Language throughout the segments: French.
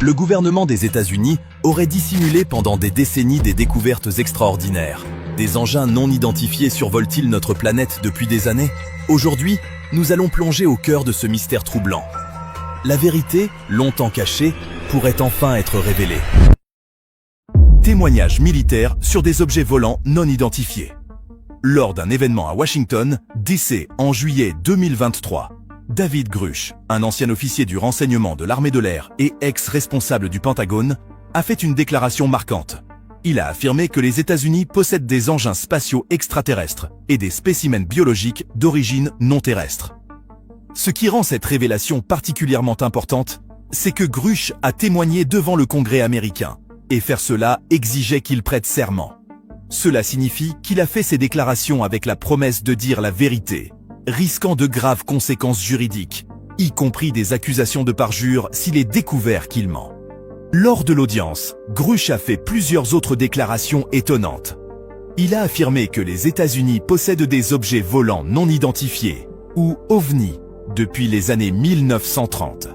Le gouvernement des États-Unis aurait dissimulé pendant des décennies des découvertes extraordinaires. Des engins non identifiés survolent-ils notre planète depuis des années? Aujourd'hui, nous allons plonger au cœur de ce mystère troublant. La vérité, longtemps cachée, pourrait enfin être révélée. Témoignages militaires sur des objets volants non identifiés. Lors d'un événement à Washington, D.C. en juillet 2023, David Grusch, un ancien officier du renseignement de l'armée de l'air et ex-responsable du Pentagone, a fait une déclaration marquante. Il a affirmé que les États-Unis possèdent des engins spatiaux extraterrestres et des spécimens biologiques d'origine non terrestre. Ce qui rend cette révélation particulièrement importante, c'est que Grusch a témoigné devant le Congrès américain, et faire cela exigeait qu'il prête serment. Cela signifie qu'il a fait ses déclarations avec la promesse de dire la vérité, risquant de graves conséquences juridiques, y compris des accusations de parjure s'il est découvert qu'il ment. Lors de l'audience, Grusch a fait plusieurs autres déclarations étonnantes. Il a affirmé que les États-Unis possèdent des objets volants non identifiés, ou OVNI, depuis les années 1930.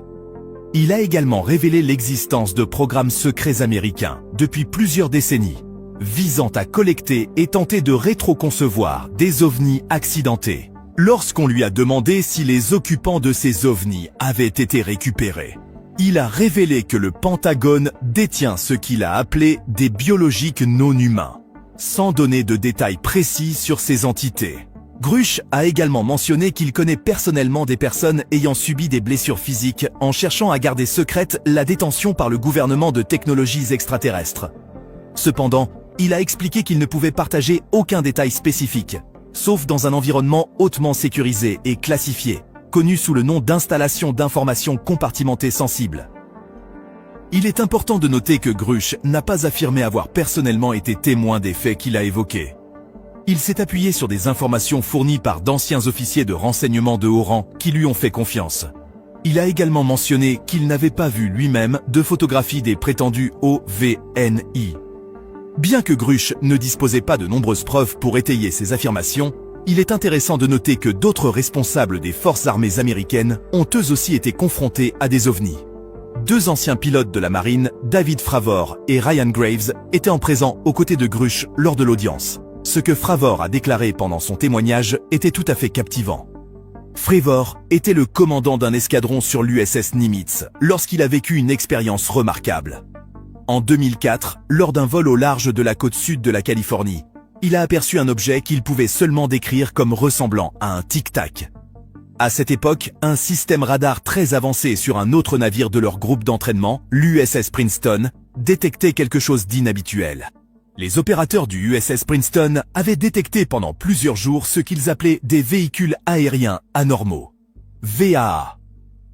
Il a également révélé l'existence de programmes secrets américains depuis plusieurs décennies, visant à collecter et tenter de rétroconcevoir des ovnis accidentés. Lorsqu'on lui a demandé si les occupants de ces ovnis avaient été récupérés, il a révélé que le Pentagone détient ce qu'il a appelé des biologiques non humains, sans donner de détails précis sur ces entités. Grusch a également mentionné qu'il connaît personnellement des personnes ayant subi des blessures physiques en cherchant à garder secrète la détention par le gouvernement de technologies extraterrestres. Cependant, il a expliqué qu'il ne pouvait partager aucun détail spécifique, sauf dans un environnement hautement sécurisé et classifié, connu sous le nom d'installation d'informations compartimentées sensibles. Il est important de noter que Grusch n'a pas affirmé avoir personnellement été témoin des faits qu'il a évoqués. Il s'est appuyé sur des informations fournies par d'anciens officiers de renseignement de haut rang qui lui ont fait confiance. Il a également mentionné qu'il n'avait pas vu lui-même de photographies des prétendus OVNI. Bien que Grusch ne disposait pas de nombreuses preuves pour étayer ses affirmations, il est intéressant de noter que d'autres responsables des forces armées américaines ont eux aussi été confrontés à des ovnis. Deux anciens pilotes de la marine, David Fravor et Ryan Graves, étaient en présent aux côtés de Grusch lors de l'audience. Ce que Fravor a déclaré pendant son témoignage était tout à fait captivant. Fravor était le commandant d'un escadron sur l'USS Nimitz lorsqu'il a vécu une expérience remarquable. En 2004, lors d'un vol au large de la côte sud de la Californie, il a aperçu un objet qu'il pouvait seulement décrire comme ressemblant à un tic-tac. À cette époque, un système radar très avancé sur un autre navire de leur groupe d'entraînement, l'USS Princeton, détectait quelque chose d'inhabituel. Les opérateurs du USS Princeton avaient détecté pendant plusieurs jours ce qu'ils appelaient des véhicules aériens anormaux, VAA.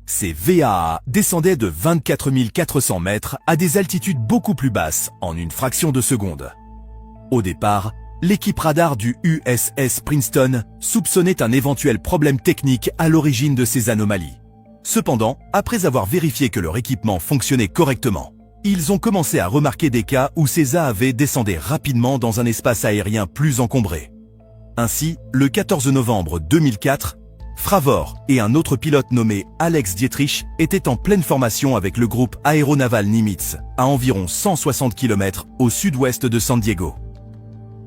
Ces VAA descendaient de 24 400 mètres à des altitudes beaucoup plus basses en une fraction de seconde. Au départ, l'équipe radar du USS Princeton soupçonnait un éventuel problème technique à l'origine de ces anomalies. Cependant, après avoir vérifié que leur équipement fonctionnait correctement, ils ont commencé à remarquer des cas où ces AAV descendaient rapidement dans un espace aérien plus encombré. Ainsi, le 14 novembre 2004, Fravor et un autre pilote nommé Alex Dietrich étaient en pleine formation avec le groupe aéronaval Nimitz, à environ 160 km au sud-ouest de San Diego.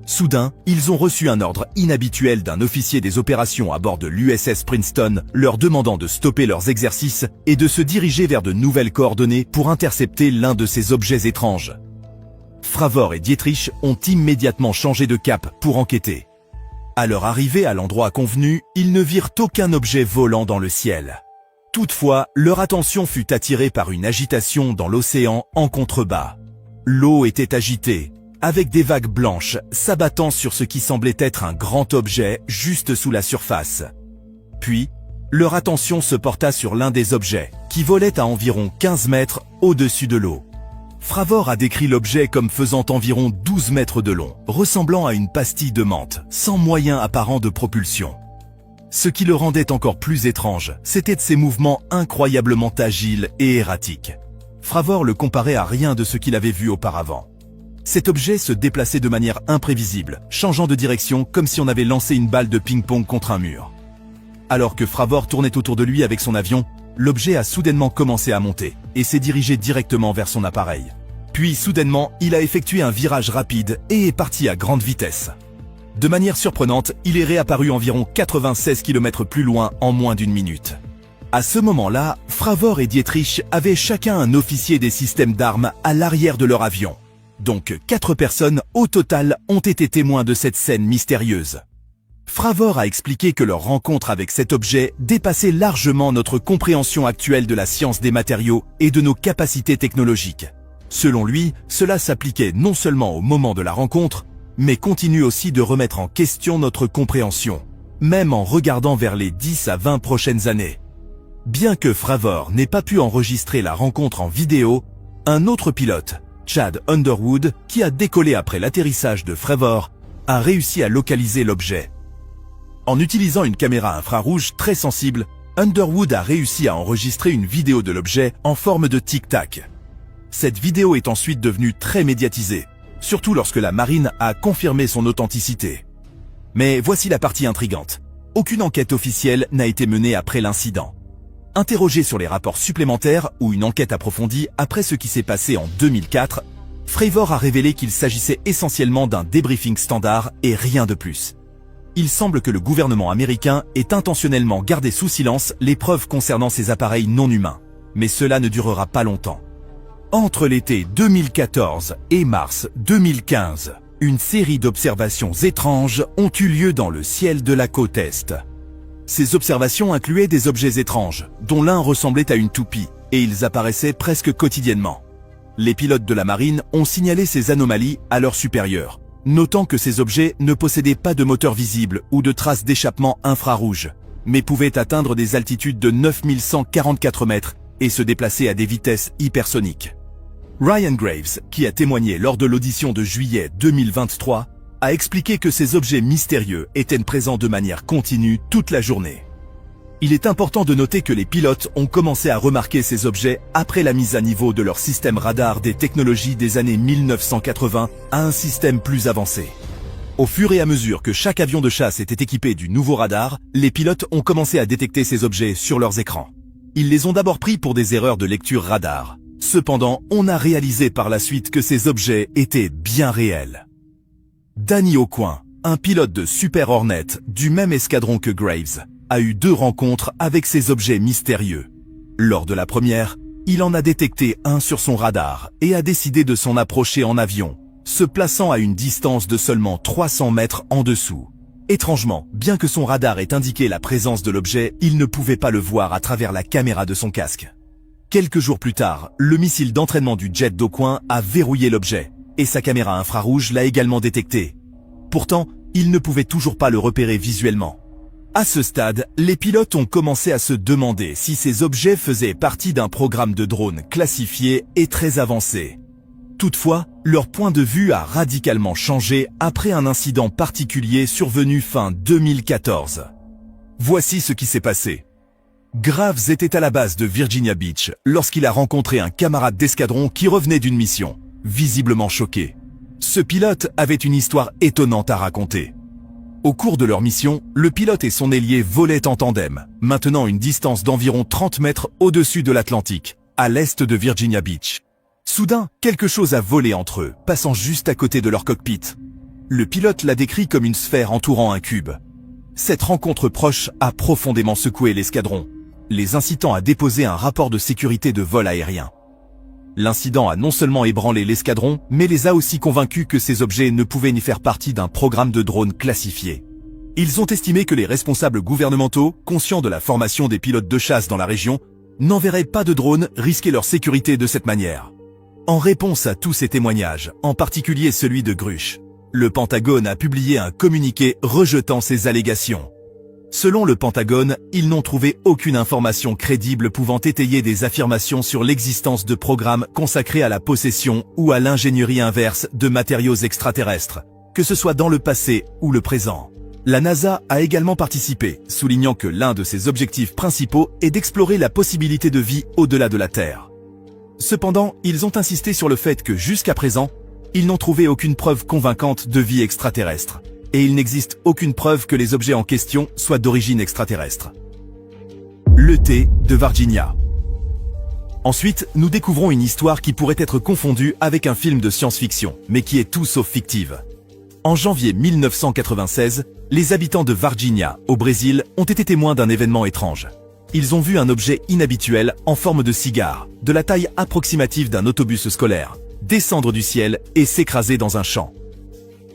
Soudain, ils ont reçu un ordre inhabituel d'un officier des opérations à bord de l'USS Princeton, leur demandant de stopper leurs exercices et de se diriger vers de nouvelles coordonnées pour intercepter l'un de ces objets étranges. Fravor et Dietrich ont immédiatement changé de cap pour enquêter. À leur arrivée à l'endroit convenu, ils ne virent aucun objet volant dans le ciel. Toutefois, leur attention fut attirée par une agitation dans l'océan en contrebas. L'eau était agitée, avec des vagues blanches s'abattant sur ce qui semblait être un grand objet juste sous la surface. Puis, leur attention se porta sur l'un des objets, qui volait à environ 15 mètres au-dessus de l'eau. Fravor a décrit l'objet comme faisant environ 12 mètres de long, ressemblant à une pastille de menthe, sans moyen apparent de propulsion. Ce qui le rendait encore plus étrange, c'était de ses mouvements incroyablement agiles et erratiques. Fravor le comparait à rien de ce qu'il avait vu auparavant. Cet objet se déplaçait de manière imprévisible, changeant de direction comme si on avait lancé une balle de ping-pong contre un mur. Alors que Fravor tournait autour de lui avec son avion, l'objet a soudainement commencé à monter et s'est dirigé directement vers son appareil. Puis soudainement, il a effectué un virage rapide et est parti à grande vitesse. De manière surprenante, il est réapparu environ 96 km plus loin en moins d'une minute. À ce moment-là, Fravor et Dietrich avaient chacun un officier des systèmes d'armes à l'arrière de leur avion. Donc 4 personnes au total ont été témoins de cette scène mystérieuse. Fravor a expliqué que leur rencontre avec cet objet dépassait largement notre compréhension actuelle de la science des matériaux et de nos capacités technologiques. Selon lui, cela s'appliquait non seulement au moment de la rencontre, mais continue aussi de remettre en question notre compréhension, même en regardant vers les 10 à 20 prochaines années. Bien que Fravor n'ait pas pu enregistrer la rencontre en vidéo, un autre pilote, Chad Underwood, qui a décollé après l'atterrissage de Fravor, a réussi à localiser l'objet. En utilisant une caméra infrarouge très sensible, Underwood a réussi à enregistrer une vidéo de l'objet en forme de tic-tac. Cette vidéo est ensuite devenue très médiatisée, surtout lorsque la marine a confirmé son authenticité. Mais voici la partie intrigante. Aucune enquête officielle n'a été menée après l'incident. Interrogé sur les rapports supplémentaires ou une enquête approfondie après ce qui s'est passé en 2004, Fravor a révélé qu'il s'agissait essentiellement d'un débriefing standard et rien de plus. Il semble que le gouvernement américain ait intentionnellement gardé sous silence les preuves concernant ces appareils non humains. Mais cela ne durera pas longtemps. Entre l'été 2014 et mars 2015, une série d'observations étranges ont eu lieu dans le ciel de la côte Est. Ces observations incluaient des objets étranges, dont l'un ressemblait à une toupie, et ils apparaissaient presque quotidiennement. Les pilotes de la marine ont signalé ces anomalies à leurs supérieurs, notant que ces objets ne possédaient pas de moteur visible ou de traces d'échappement infrarouge, mais pouvaient atteindre des altitudes de 9144 mètres et se déplacer à des vitesses hypersoniques. Ryan Graves, qui a témoigné lors de l'audition de juillet 2023, a expliqué que ces objets mystérieux étaient présents de manière continue toute la journée. Il est important de noter que les pilotes ont commencé à remarquer ces objets après la mise à niveau de leur système radar des technologies des années 1980 à un système plus avancé. Au fur et à mesure que chaque avion de chasse était équipé du nouveau radar, les pilotes ont commencé à détecter ces objets sur leurs écrans. Ils les ont d'abord pris pour des erreurs de lecture radar. Cependant, on a réalisé par la suite que ces objets étaient bien réels. Danny Aucoin, un pilote de Super Hornet du même escadron que Graves, a eu 2 rencontres avec ces objets mystérieux. Lors de la première, il en a détecté un sur son radar et a décidé de s'en approcher en avion, se plaçant à une distance de seulement 300 mètres en dessous. Étrangement, bien que son radar ait indiqué la présence de l'objet, il ne pouvait pas le voir à travers la caméra de son casque. Quelques jours plus tard, le missile d'entraînement du jet d'Aucoin a verrouillé l'objet, et sa caméra infrarouge l'a également détecté. Pourtant, il ne pouvait toujours pas le repérer visuellement. À ce stade, les pilotes ont commencé à se demander si ces objets faisaient partie d'un programme de drone classifié et très avancé. Toutefois, leur point de vue a radicalement changé après un incident particulier survenu fin 2014. Voici ce qui s'est passé. Graves était à la base de Virginia Beach lorsqu'il a rencontré un camarade d'escadron qui revenait d'une mission, visiblement choqué. Ce pilote avait une histoire étonnante à raconter. Au cours de leur mission, le pilote et son ailier volaient en tandem, maintenant une distance d'environ 30 mètres au-dessus de l'Atlantique, à l'est de Virginia Beach. Soudain, quelque chose a volé entre eux, passant juste à côté de leur cockpit. Le pilote l'a décrit comme une sphère entourant un cube. Cette rencontre proche a profondément secoué l'escadron, les incitant à déposer un rapport de sécurité de vol aérien. L'incident a non seulement ébranlé l'escadron, mais les a aussi convaincus que ces objets ne pouvaient ni faire partie d'un programme de drones classifié. Ils ont estimé que les responsables gouvernementaux, conscients de la formation des pilotes de chasse dans la région, n'enverraient pas de drones risquer leur sécurité de cette manière. En réponse à tous ces témoignages, en particulier celui de Grush, le Pentagone a publié un communiqué rejetant ces allégations. Selon le Pentagone, ils n'ont trouvé aucune information crédible pouvant étayer des affirmations sur l'existence de programmes consacrés à la possession ou à l'ingénierie inverse de matériaux extraterrestres, que ce soit dans le passé ou le présent. La NASA a également participé, soulignant que l'un de ses objectifs principaux est d'explorer la possibilité de vie au-delà de la Terre. Cependant, ils ont insisté sur le fait que jusqu'à présent, ils n'ont trouvé aucune preuve convaincante de vie extraterrestre. Et il n'existe aucune preuve que les objets en question soient d'origine extraterrestre. l'ET de Virginia. Ensuite, nous découvrons une histoire qui pourrait être confondue avec un film de science-fiction, mais qui est tout sauf fictive. En janvier 1996, les habitants de Virginia, au Brésil, ont été témoins d'un événement étrange. Ils ont vu un objet inhabituel en forme de cigare, de la taille approximative d'un autobus scolaire, descendre du ciel et s'écraser dans un champ.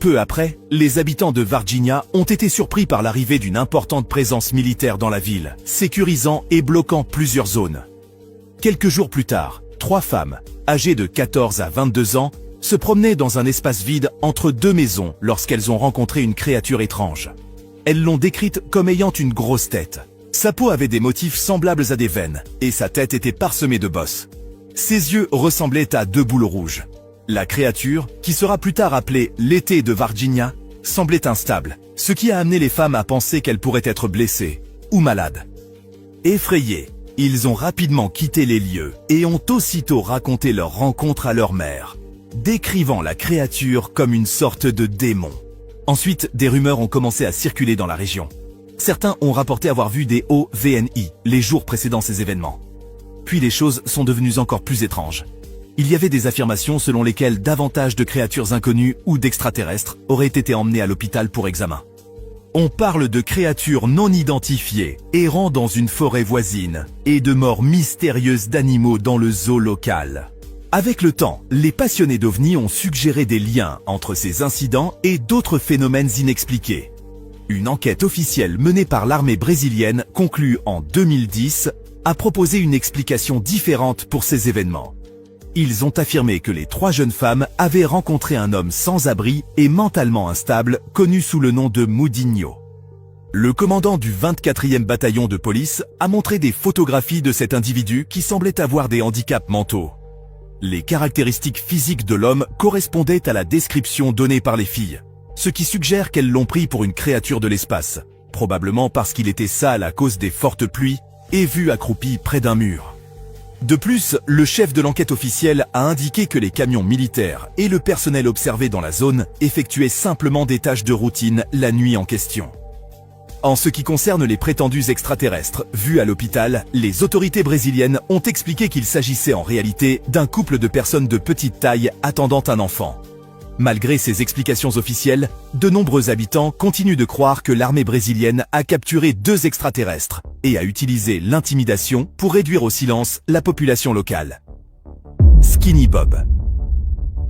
Peu après, les habitants de Virginia ont été surpris par l'arrivée d'une importante présence militaire dans la ville, sécurisant et bloquant plusieurs zones. Quelques jours plus tard, 3 femmes, âgées de 14 à 22 ans, se promenaient dans un espace vide entre 2 maisons lorsqu'elles ont rencontré une créature étrange. Elles l'ont décrite comme ayant une grosse tête. Sa peau avait des motifs semblables à des veines, et sa tête était parsemée de bosses. Ses yeux ressemblaient à 2 boules rouges. La créature, qui sera plus tard appelée l'ET de Virginia, semblait instable, ce qui a amené les femmes à penser qu'elle pourrait être blessée ou malade. Effrayés, ils ont rapidement quitté les lieux et ont aussitôt raconté leur rencontre à leur mère, décrivant la créature comme une sorte de démon. Ensuite, des rumeurs ont commencé à circuler dans la région. Certains ont rapporté avoir vu des OVNI les jours précédant ces événements. Puis les choses sont devenues encore plus étranges. Il y avait des affirmations selon lesquelles davantage de créatures inconnues ou d'extraterrestres auraient été emmenées à l'hôpital pour examen. On parle de créatures non identifiées, errant dans une forêt voisine, et de morts mystérieuses d'animaux dans le zoo local. Avec le temps, les passionnés d'OVNI ont suggéré des liens entre ces incidents et d'autres phénomènes inexpliqués. Une enquête officielle menée par l'armée brésilienne, conclue en 2010, a proposé une explication différente pour ces événements. Ils ont affirmé que les 3 jeunes femmes avaient rencontré un homme sans abri et mentalement instable, connu sous le nom de Mudinho. Le commandant du 24e bataillon de police a montré des photographies de cet individu qui semblait avoir des handicaps mentaux. Les caractéristiques physiques de l'homme correspondaient à la description donnée par les filles, ce qui suggère qu'elles l'ont pris pour une créature de l'espace, probablement parce qu'il était sale à cause des fortes pluies et vu accroupi près d'un mur. De plus, le chef de l'enquête officielle a indiqué que les camions militaires et le personnel observé dans la zone effectuaient simplement des tâches de routine la nuit en question. En ce qui concerne les prétendus extraterrestres vus à l'hôpital, les autorités brésiliennes ont expliqué qu'il s'agissait en réalité d'un couple de personnes de petite taille attendant un enfant. Malgré ces explications officielles, de nombreux habitants continuent de croire que l'armée brésilienne a capturé 2 extraterrestres et a utilisé l'intimidation pour réduire au silence la population locale. Skinny Bob.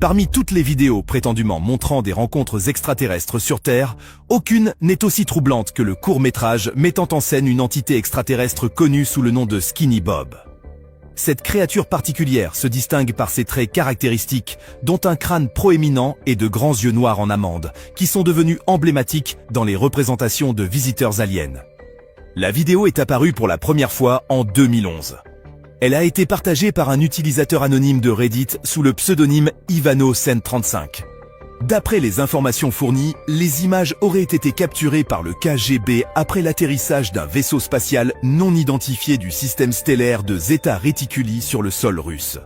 Parmi toutes les vidéos prétendument montrant des rencontres extraterrestres sur Terre, aucune n'est aussi troublante que le court-métrage mettant en scène une entité extraterrestre connue sous le nom de Skinny Bob. Cette créature particulière se distingue par ses traits caractéristiques, dont un crâne proéminent et de grands yeux noirs en amande, qui sont devenus emblématiques dans les représentations de visiteurs aliens. La vidéo est apparue pour la première fois en 2011. Elle a été partagée par un utilisateur anonyme de Reddit sous le pseudonyme Ivano135. D'après les informations fournies, les images auraient été capturées par le KGB après l'atterrissage d'un vaisseau spatial non identifié du système stellaire de Zeta Reticuli sur le sol russe.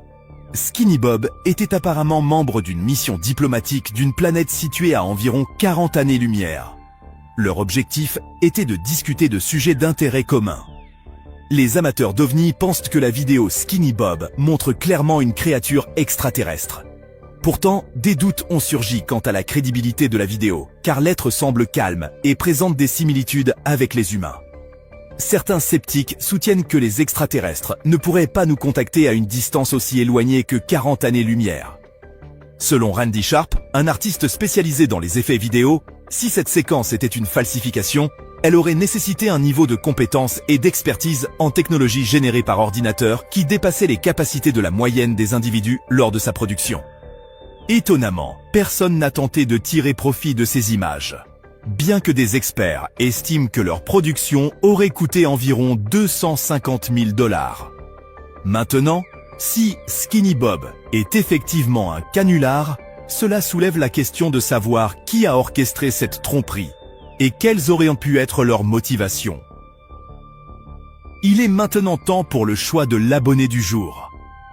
Skinny Bob était apparemment membre d'une mission diplomatique d'une planète située à environ 40 années-lumière. Leur objectif était de discuter de sujets d'intérêt commun. Les amateurs d'OVNI pensent que la vidéo Skinny Bob montre clairement une créature extraterrestre. Pourtant, des doutes ont surgi quant à la crédibilité de la vidéo, car l'être semble calme et présente des similitudes avec les humains. Certains sceptiques soutiennent que les extraterrestres ne pourraient pas nous contacter à une distance aussi éloignée que 40 années-lumière. Selon Randy Sharp, un artiste spécialisé dans les effets vidéo, si cette séquence était une falsification, elle aurait nécessité un niveau de compétence et d'expertise en technologie générée par ordinateur qui dépassait les capacités de la moyenne des individus lors de sa production. Étonnamment, personne n'a tenté de tirer profit de ces images. Bien que des experts estiment que leur production aurait coûté environ 250 000 $. Maintenant, si Skinny Bob est effectivement un canular, cela soulève la question de savoir qui a orchestré cette tromperie et quelles auraient pu être leurs motivations. Il est maintenant temps pour le choix de l'abonné du jour.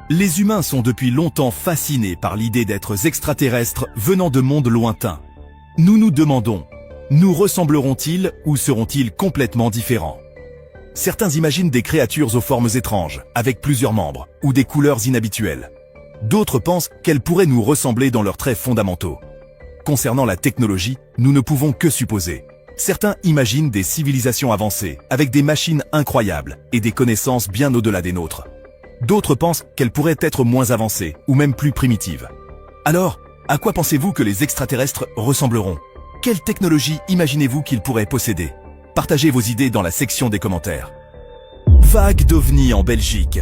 Les humains sont depuis longtemps fascinés par l'idée d'êtres extraterrestres venant de mondes lointains. Nous nous demandons, nous ressembleront-ils ou seront-ils complètement différents? Certains imaginent des créatures aux formes étranges, avec plusieurs membres, ou des couleurs inhabituelles. D'autres pensent qu'elles pourraient nous ressembler dans leurs traits fondamentaux. Concernant la technologie, nous ne pouvons que supposer. Certains imaginent des civilisations avancées, avec des machines incroyables et des connaissances bien au-delà des nôtres. D'autres pensent qu'elles pourraient être moins avancées, ou même plus primitives. Alors, à quoi pensez-vous que les extraterrestres ressembleront? Quelle technologie imaginez-vous qu'ils pourraient posséder? Partagez vos idées dans la section des commentaires. Vague d'ovnis en Belgique.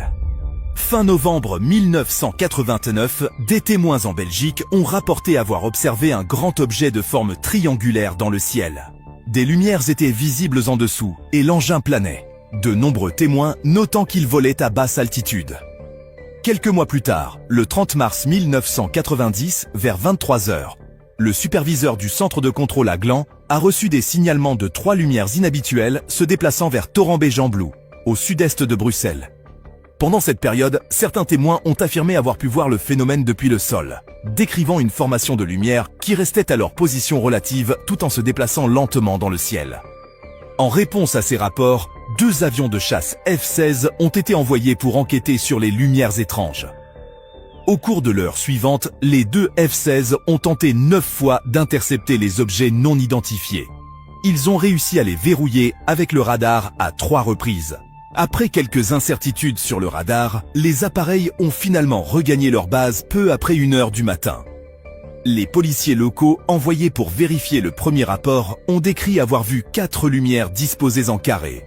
Fin novembre 1989, des témoins en Belgique ont rapporté avoir observé un grand objet de forme triangulaire dans le ciel. Des lumières étaient visibles en dessous et l'engin planait. De nombreux témoins notant qu'il volait à basse altitude. Quelques mois plus tard, le 30 mars 1990, vers 23 h, le superviseur du centre de contrôle à Gland a reçu des signalements de 3 lumières inhabituelles se déplaçant vers Torrambé-Jamblou, au sud-est de Bruxelles. Pendant cette période, certains témoins ont affirmé avoir pu voir le phénomène depuis le sol, décrivant une formation de lumière qui restait à leur position relative tout en se déplaçant lentement dans le ciel. En réponse à ces rapports, 2 avions de chasse F-16 ont été envoyés pour enquêter sur les lumières étranges. Au cours de l'heure suivante, les 2 F-16 ont tenté 9 fois d'intercepter les objets non identifiés. Ils ont réussi à les verrouiller avec le radar à 3 reprises. Après quelques incertitudes sur le radar, les appareils ont finalement regagné leur base peu après 1 h du matin. Les policiers locaux envoyés pour vérifier le premier rapport ont décrit avoir vu 4 lumières disposées en carré.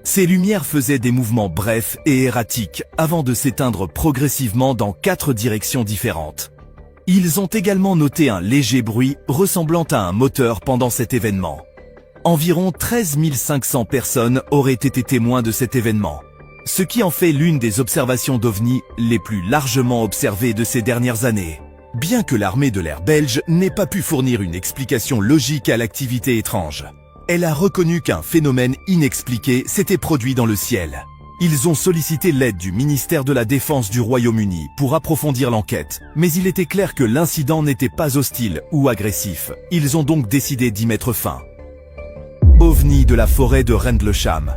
Ces lumières faisaient des mouvements brefs et erratiques avant de s'éteindre progressivement dans 4 directions différentes. Ils ont également noté un léger bruit ressemblant à un moteur pendant cet événement. Environ 13 500 personnes auraient été témoins de cet événement, ce qui en fait l'une des observations d'OVNI les plus largement observées de ces dernières années. Bien que l'armée de l'air belge n'ait pas pu fournir une explication logique à l'activité étrange, elle a reconnu qu'un phénomène inexpliqué s'était produit dans le ciel. Ils ont sollicité l'aide du ministère de la Défense du Royaume-Uni pour approfondir l'enquête, mais il était clair que l'incident n'était pas hostile ou agressif. Ils ont donc décidé d'y mettre fin. OVNI de la forêt de Rendlesham.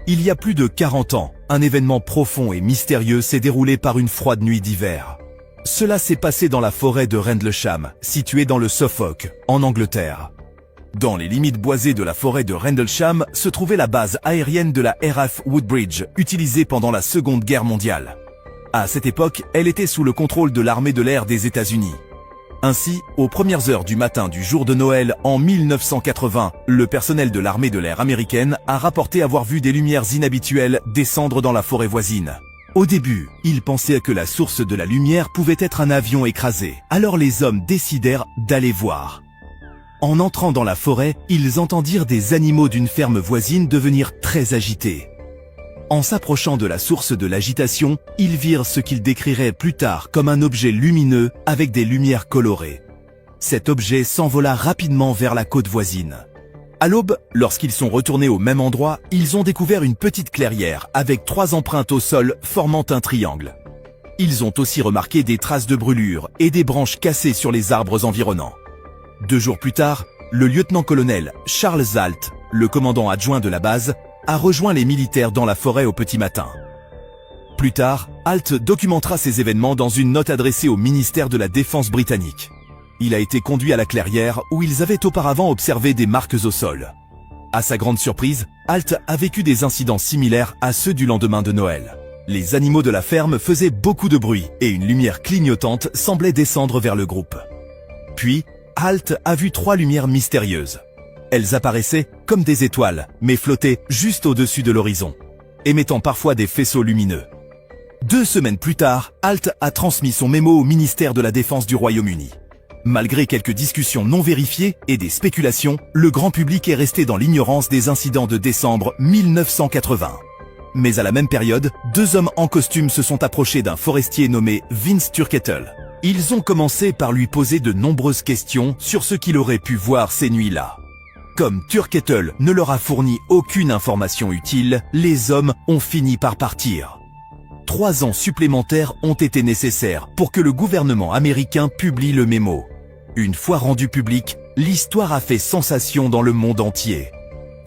Il y a plus de 40 ans, un événement profond et mystérieux s'est déroulé par une froide nuit d'hiver. Cela s'est passé dans la forêt de Rendlesham, située dans le Suffolk, en Angleterre. Dans les limites boisées de la forêt de Rendlesham se trouvait la base aérienne de la RAF Woodbridge, utilisée pendant la Seconde Guerre mondiale. À cette époque, elle était sous le contrôle de l'armée de l'air des États-Unis. Ainsi, aux premières heures du matin du jour de Noël en 1980, le personnel de l'armée de l'air américaine a rapporté avoir vu des lumières inhabituelles descendre dans la forêt voisine. Au début, ils pensaient que la source de la lumière pouvait être un avion écrasé. Alors les hommes décidèrent d'aller voir. En entrant dans la forêt, ils entendirent des animaux d'une ferme voisine devenir très agités. En s'approchant de la source de l'agitation, ils virent ce qu'ils décriraient plus tard comme un objet lumineux avec des lumières colorées. Cet objet s'envola rapidement vers la côte voisine. À l'aube, lorsqu'ils sont retournés au même endroit, ils ont découvert une petite clairière avec 3 empreintes au sol formant un triangle. Ils ont aussi remarqué des traces de brûlures et des branches cassées sur les arbres environnants. 2 jours plus tard, le lieutenant-colonel Charles Zalt, le commandant adjoint de la base, a rejoint les militaires dans la forêt au petit matin. Plus tard, Halt documentera ces événements dans une note adressée au ministère de la Défense britannique. Il a été conduit à la clairière où ils avaient auparavant observé des marques au sol. À sa grande surprise, Halt a vécu des incidents similaires à ceux du lendemain de Noël. Les animaux de la ferme faisaient beaucoup de bruit et une lumière clignotante semblait descendre vers le groupe. Puis, Halt a vu 3 lumières mystérieuses. Elles apparaissaient comme des étoiles, mais flottaient juste au-dessus de l'horizon, émettant parfois des faisceaux lumineux. 2 semaines plus tard, Halt a transmis son mémo au ministère de la Défense du Royaume-Uni. Malgré quelques discussions non vérifiées et des spéculations, le grand public est resté dans l'ignorance des incidents de décembre 1980. Mais à la même période, 2 hommes en costume se sont approchés d'un forestier nommé Vince Turkettle. Ils ont commencé par lui poser de nombreuses questions sur ce qu'il aurait pu voir ces nuits-là. Comme Turkettle ne leur a fourni aucune information utile, les hommes ont fini par partir. 3 ans supplémentaires ont été nécessaires pour que le gouvernement américain publie le mémo. Une fois rendu public, l'histoire a fait sensation dans le monde entier.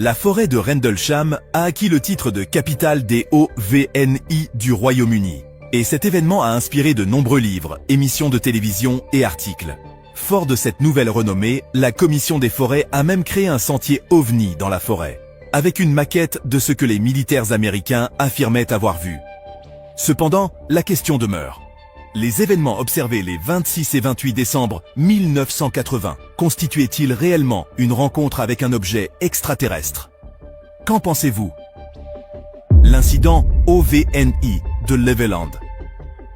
La forêt de Rendlesham a acquis le titre de capitale des OVNI du Royaume-Uni. Et cet événement a inspiré de nombreux livres, émissions de télévision et articles. Fort de cette nouvelle renommée, la Commission des forêts a même créé un sentier OVNI dans la forêt, avec une maquette de ce que les militaires américains affirmaient avoir vu. Cependant, la question demeure. Les événements observés les 26 et 28 décembre 1980 constituaient-ils réellement une rencontre avec un objet extraterrestre? Qu'en pensez-vous? L'incident OVNI de Levelland.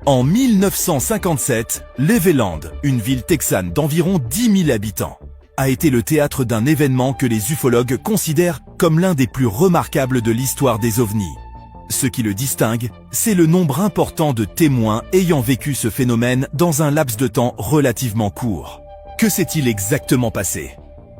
En 1957, Levelland, une ville texane d'environ 10 000 habitants, a été le théâtre d'un événement que les ufologues considèrent comme l'un des plus remarquables de l'histoire des ovnis. Ce qui le distingue, c'est le nombre important de témoins ayant vécu ce phénomène dans un laps de temps relativement court. Que s'est-il exactement passé?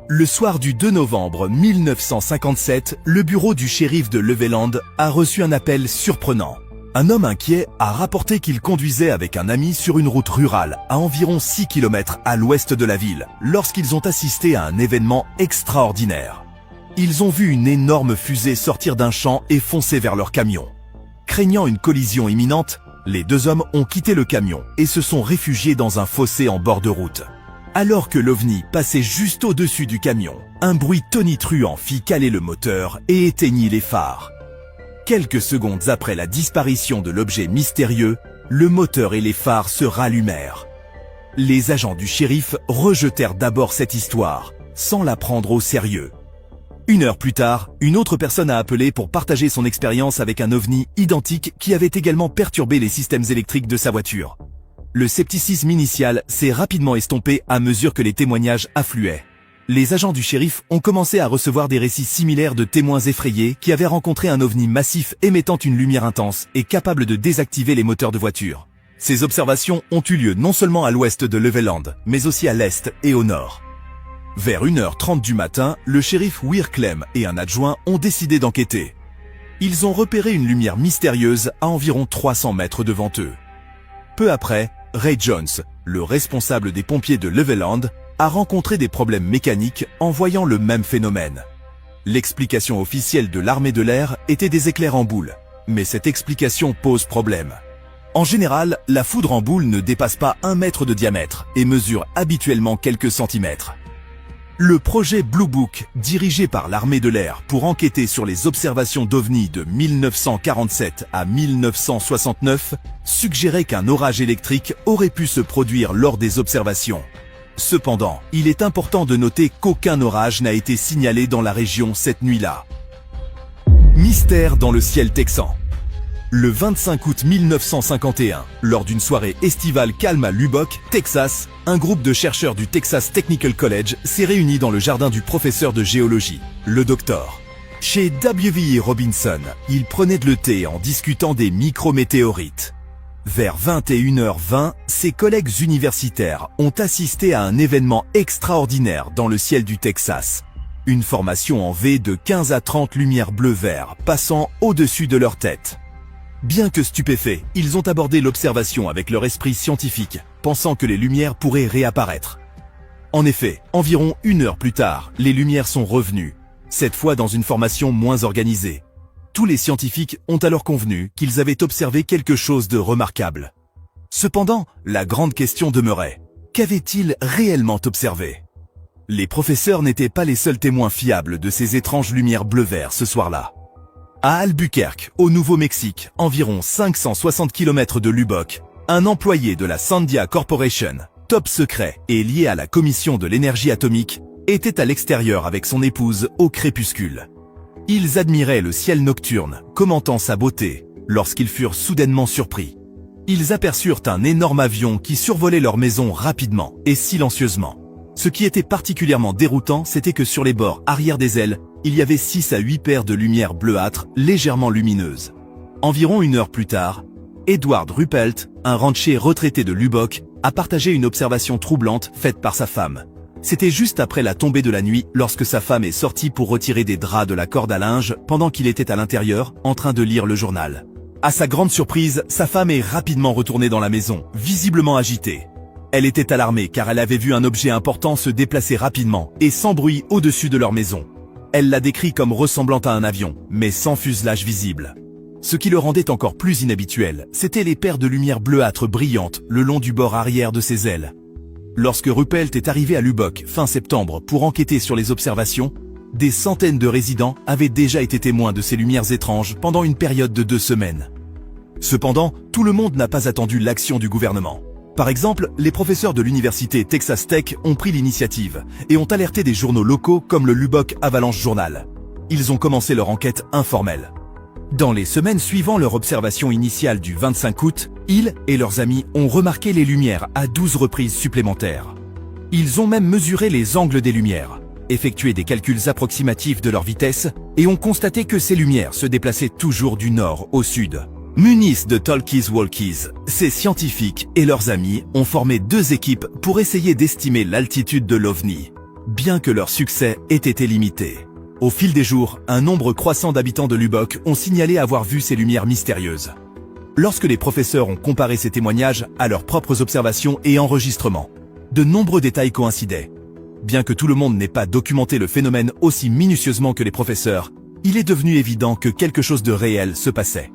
Le soir du 2 novembre 1957, le bureau du shérif de Levelland a reçu un appel surprenant. Un homme inquiet a rapporté qu'il conduisait avec un ami sur une route rurale à environ 6 km à l'ouest de la ville lorsqu'ils ont assisté à un événement extraordinaire. Ils ont vu une énorme fusée sortir d'un champ et foncer vers leur camion. Craignant une collision imminente, les deux hommes ont quitté le camion et se sont réfugiés dans un fossé en bord de route. Alors que l'OVNI passait juste au-dessus du camion, un bruit tonitruant fit caler le moteur et éteignit les phares. Quelques secondes après la disparition de l'objet mystérieux, le moteur et les phares se rallumèrent. Les agents du shérif rejetèrent d'abord cette histoire, sans la prendre au sérieux. 1 heure plus tard, une autre personne a appelé pour partager son expérience avec un ovni identique qui avait également perturbé les systèmes électriques de sa voiture. Le scepticisme initial s'est rapidement estompé à mesure que les témoignages affluaient. Les agents du shérif ont commencé à recevoir des récits similaires de témoins effrayés qui avaient rencontré un ovni massif émettant une lumière intense et capable de désactiver les moteurs de voiture. Ces observations ont eu lieu non seulement à l'ouest de Levelland, mais aussi à l'est et au nord. Vers 1h30 du matin, le shérif Weir Clem et un adjoint ont décidé d'enquêter. Ils ont repéré une lumière mystérieuse à environ 300 mètres devant eux. Peu après, Ray Jones, le responsable des pompiers de Levelland, a rencontré des problèmes mécaniques en voyant le même phénomène. L'explication officielle de l'armée de l'air était des éclairs en boule, mais cette explication pose problème. En général, la foudre en boule ne dépasse pas 1 mètre de diamètre et mesure habituellement quelques centimètres. Le projet Blue Book, dirigé par l'armée de l'air pour enquêter sur les observations d'OVNI de 1947 à 1969, suggérait qu'un orage électrique aurait pu se produire lors des observations. Cependant, il est important de noter qu'aucun orage n'a été signalé dans la région cette nuit-là. Mystère dans le ciel texan. Le 25 août 1951, lors d'une soirée estivale calme à Lubbock, Texas, un groupe de chercheurs du Texas Technical College s'est réuni dans le jardin du professeur de géologie, le Dr. Chez W.E. Robinson, ils prenaient le thé en discutant des micrométéorites. Vers 21h20, ses collègues universitaires ont assisté à un événement extraordinaire dans le ciel du Texas. Une formation en V de 15 à 30 lumières bleu-vert passant au-dessus de leur tête. Bien que stupéfaits, ils ont abordé l'observation avec leur esprit scientifique, pensant que les lumières pourraient réapparaître. En effet, environ 1 heure plus tard, les lumières sont revenues, cette fois dans une formation moins organisée. Tous les scientifiques ont alors convenu qu'ils avaient observé quelque chose de remarquable. Cependant, la grande question demeurait, qu'avaient-ils réellement observé? Les professeurs n'étaient pas les seuls témoins fiables de ces étranges lumières bleu-vert ce soir-là. À Albuquerque, au Nouveau-Mexique, environ 560 km de Lubbock, un employé de la Sandia Corporation, top secret et lié à la Commission de l'énergie atomique, était à l'extérieur avec son épouse au crépuscule. Ils admiraient le ciel nocturne, commentant sa beauté, lorsqu'ils furent soudainement surpris. Ils aperçurent un énorme avion qui survolait leur maison rapidement et silencieusement. Ce qui était particulièrement déroutant, c'était que sur les bords arrière des ailes, il y avait 6 à 8 paires de lumières bleuâtres légèrement lumineuses. Environ 1 heure plus tard, Edward Ruppelt, un rancher retraité de Lubbock, a partagé une observation troublante faite par sa femme. C'était juste après la tombée de la nuit lorsque sa femme est sortie pour retirer des draps de la corde à linge pendant qu'il était à l'intérieur, en train de lire le journal. À sa grande surprise, sa femme est rapidement retournée dans la maison, visiblement agitée. Elle était alarmée car elle avait vu un objet important se déplacer rapidement et sans bruit au-dessus de leur maison. Elle l'a décrit comme ressemblant à un avion, mais sans fuselage visible. Ce qui le rendait encore plus inhabituel, c'étaient les paires de lumières bleuâtres brillantes le long du bord arrière de ses ailes. Lorsque Ruppelt est arrivé à Lubbock fin septembre pour enquêter sur les observations, des centaines de résidents avaient déjà été témoins de ces lumières étranges pendant une période de 2 semaines. Cependant, tout le monde n'a pas attendu l'action du gouvernement. Par exemple, les professeurs de l'université Texas Tech ont pris l'initiative et ont alerté des journaux locaux comme le Lubbock Avalanche Journal. Ils ont commencé leur enquête informelle. Dans les semaines suivant leur observation initiale du 25 août, ils et leurs amis ont remarqué les lumières à 12 reprises supplémentaires. Ils ont même mesuré les angles des lumières, effectué des calculs approximatifs de leur vitesse et ont constaté que ces lumières se déplaçaient toujours du nord au sud. Munis de talkies-walkies, ces scientifiques et leurs amis ont formé 2 équipes pour essayer d'estimer l'altitude de l'OVNI, bien que leur succès ait été limité. Au fil des jours, un nombre croissant d'habitants de Lubbock ont signalé avoir vu ces lumières mystérieuses. Lorsque les professeurs ont comparé ces témoignages à leurs propres observations et enregistrements, de nombreux détails coïncidaient. Bien que tout le monde n'ait pas documenté le phénomène aussi minutieusement que les professeurs, il est devenu évident que quelque chose de réel se passait.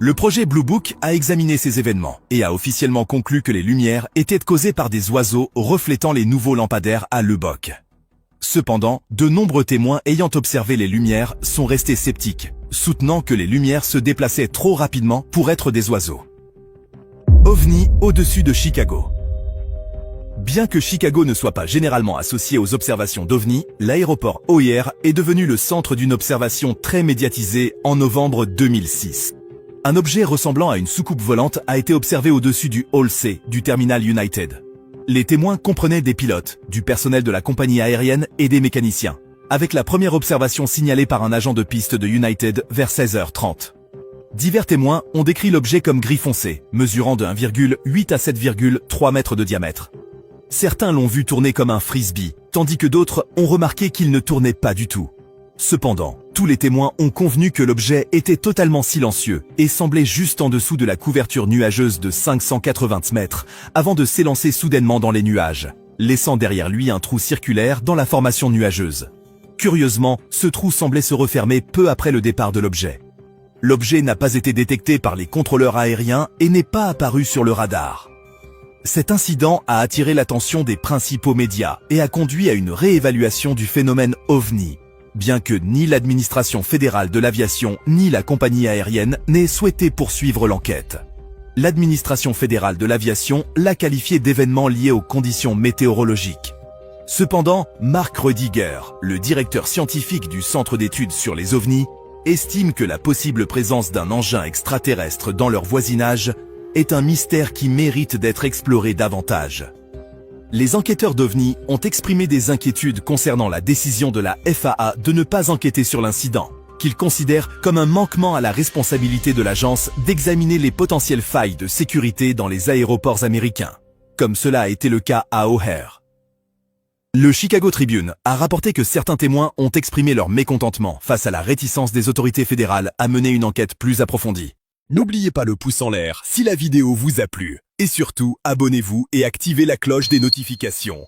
Le projet Blue Book a examiné ces événements et a officiellement conclu que les lumières étaient causées par des oiseaux reflétant les nouveaux lampadaires à Lubbock. Cependant, de nombreux témoins ayant observé les lumières sont restés sceptiques, soutenant que les lumières se déplaçaient trop rapidement pour être des oiseaux. OVNI au-dessus de Chicago. Bien que Chicago ne soit pas généralement associé aux observations d'OVNI, l'aéroport O'Hare est devenu le centre d'une observation très médiatisée en novembre 2006. Un objet ressemblant à une soucoupe volante a été observé au-dessus du Hall C du terminal United. Les témoins comprenaient des pilotes, du personnel de la compagnie aérienne et des mécaniciens, avec la première observation signalée par un agent de piste de United vers 16h30. Divers témoins ont décrit l'objet comme gris foncé, mesurant de 1,8 à 7,3 mètres de diamètre. Certains l'ont vu tourner comme un frisbee, tandis que d'autres ont remarqué qu'il ne tournait pas du tout. Cependant, tous les témoins ont convenu que l'objet était totalement silencieux et semblait juste en dessous de la couverture nuageuse de 580 mètres avant de s'élancer soudainement dans les nuages, laissant derrière lui un trou circulaire dans la formation nuageuse. Curieusement, ce trou semblait se refermer peu après le départ de l'objet. L'objet n'a pas été détecté par les contrôleurs aériens et n'est pas apparu sur le radar. Cet incident a attiré l'attention des principaux médias et a conduit à une réévaluation du phénomène OVNI, bien que ni l'administration fédérale de l'aviation ni la compagnie aérienne n'aient souhaité poursuivre l'enquête. L'administration fédérale de l'aviation l'a qualifié d'événement lié aux conditions météorologiques. Cependant, Mark Rudiger, le directeur scientifique du Centre d'études sur les OVNI, estime que la possible présence d'un engin extraterrestre dans leur voisinage est un mystère qui mérite d'être exploré davantage. Les enquêteurs d'OVNI ont exprimé des inquiétudes concernant la décision de la FAA de ne pas enquêter sur l'incident, qu'ils considèrent comme un manquement à la responsabilité de l'agence d'examiner les potentielles failles de sécurité dans les aéroports américains, comme cela a été le cas à O'Hare. Le Chicago Tribune a rapporté que certains témoins ont exprimé leur mécontentement face à la réticence des autorités fédérales à mener une enquête plus approfondie. N'oubliez pas le pouce en l'air si la vidéo vous a plu. Et surtout, abonnez-vous et activez la cloche des notifications.